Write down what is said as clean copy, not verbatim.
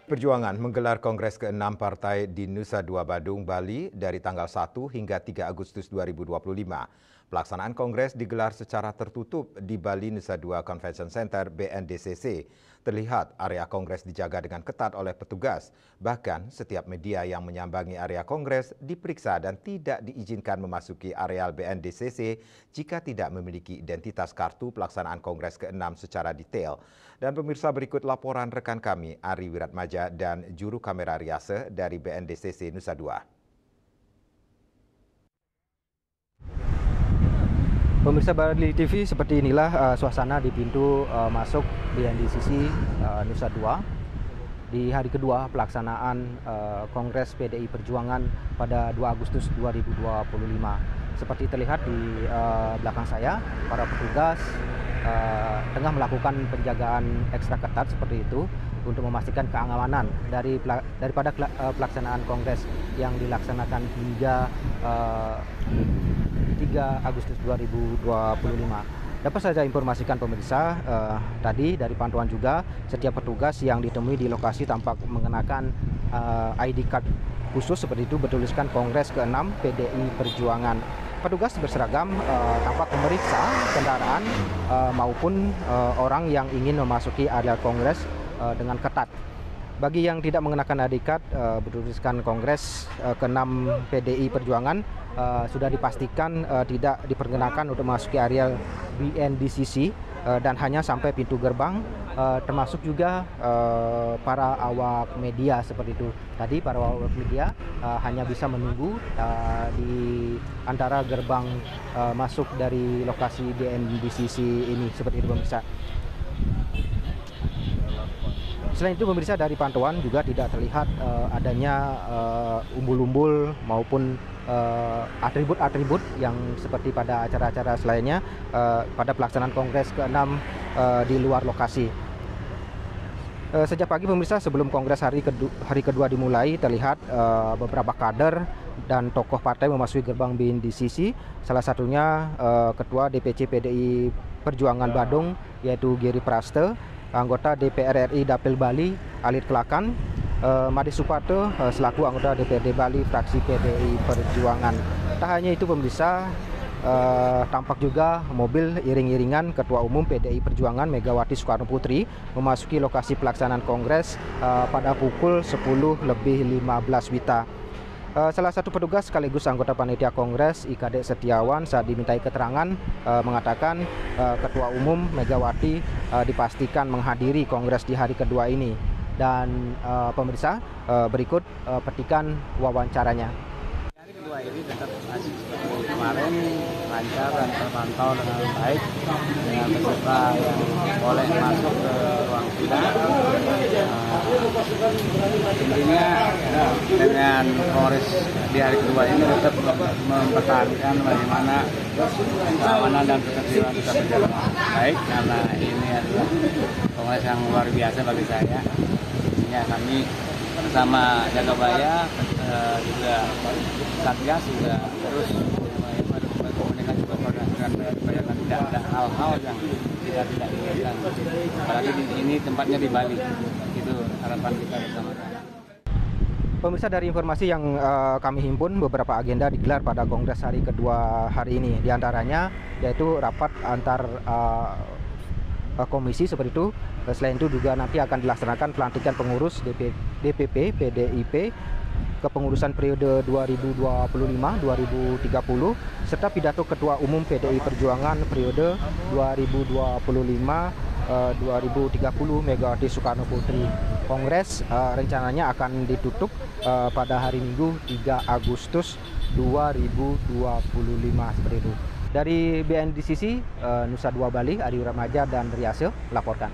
Perjuangan menggelar Kongres ke-6 Partai di Nusa Dua Badung, Bali dari tanggal 1 hingga 3 Agustus 2025. Pelaksanaan Kongres digelar secara tertutup di Bali Nusa Dua Convention Center BNDCC. Terlihat area Kongres dijaga dengan ketat oleh petugas. Bahkan setiap media yang menyambangi area Kongres diperiksa dan tidak diizinkan memasuki areal BNDCC jika tidak memiliki identitas kartu pelaksanaan Kongres ke-6 secara detail. Dan pemirsa, berikut laporan rekan kami Ari Wiratmaja dan juru kamera Riase dari BNDCC Nusa Dua. Pemirsa Bali TV, seperti inilah suasana di pintu masuk BNDCC Nusa Dua di hari kedua pelaksanaan Kongres PDI Perjuangan pada 2 Agustus 2025. Seperti terlihat di belakang saya, para petugas tengah melakukan penjagaan ekstra ketat seperti itu untuk memastikan keamanan daripada pelaksanaan Kongres yang dilaksanakan hingga 3 Agustus 2025. Dapat saya informasikan pemirsa, tadi dari pantauan juga setiap petugas yang ditemui di lokasi tampak mengenakan ID card khusus seperti itu bertuliskan Kongres ke-6 PDI Perjuangan. Petugas berseragam tampak memeriksa kendaraan maupun orang yang ingin memasuki area Kongres dengan ketat. Bagi yang tidak mengenakan ID card bertuliskan Kongres ke-6 PDI Perjuangan sudah dipastikan tidak diperkenakan untuk memasuki area BNDCC dan hanya sampai pintu gerbang, termasuk juga para awak media seperti itu. Tadi para awak media hanya bisa menunggu di antara gerbang masuk dari lokasi BNDCC ini seperti itu pemirsa. Selain itu pemirsa, dari pantauan juga tidak terlihat adanya umbul-umbul maupun atribut-atribut yang seperti pada acara-acara selainnya pada pelaksanaan Kongres ke-6 di luar lokasi. Sejak pagi pemirsa, sebelum Kongres hari kedua dimulai, terlihat beberapa kader dan tokoh partai memasuki gerbang BNDCC. Salah satunya Ketua DPC PDI Perjuangan Badung, yaitu Giri Praste, anggota DPR RI Dapil Bali Alit Kelakan, Made Supato selaku anggota DPRD Bali fraksi PDI Perjuangan. Tak hanya itu pemirsa, tampak juga mobil iring-iringan Ketua Umum PDI Perjuangan Megawati Soekarno Putri memasuki lokasi pelaksanaan Kongres pada pukul 10:15 WITA. Salah satu petugas sekaligus anggota panitia Kongres IKD Setiawan saat dimintai keterangan mengatakan Ketua Umum Megawati dipastikan menghadiri Kongres di hari kedua ini. Dan pemirsa, berikut petikan wawancaranya. Hari kedua ini tetap masih seperti kemarin, lancar dan terpantau dengan baik dengan peserta yang boleh masuk ke ruang sidang. Intinya dengan Kongres di hari kedua ini tetap mempertahankan bagaimana keamanan dan ketertiban tetap berjalan baik, karena ini adalah Kongres yang luar biasa bagi saya. Intinya kami bersama Jagabaya juga Satgas juga terus berkomunikasi dengan tidak ada hal-hal yang tidak diinginkan. Apalagi di ini tempatnya di Bali, itu harapan kita bersama. Pemirsa, dari informasi yang kami himpun, beberapa agenda digelar pada Kongres hari kedua hari ini. Di antaranya yaitu rapat antar komisi seperti itu. Selain itu juga nanti akan dilaksanakan pelantikan pengurus DPP PDIP kepengurusan periode 2025-2030 serta pidato Ketua Umum PDI Perjuangan periode 2025-2030 Megawati Soekarno Putri. Kongres rencananya akan ditutup pada hari Minggu 3 Agustus 2025 seperti itu. Dari BNDCC Nusa Dua Bali, Ari Wiratmaja dan Riase melaporkan.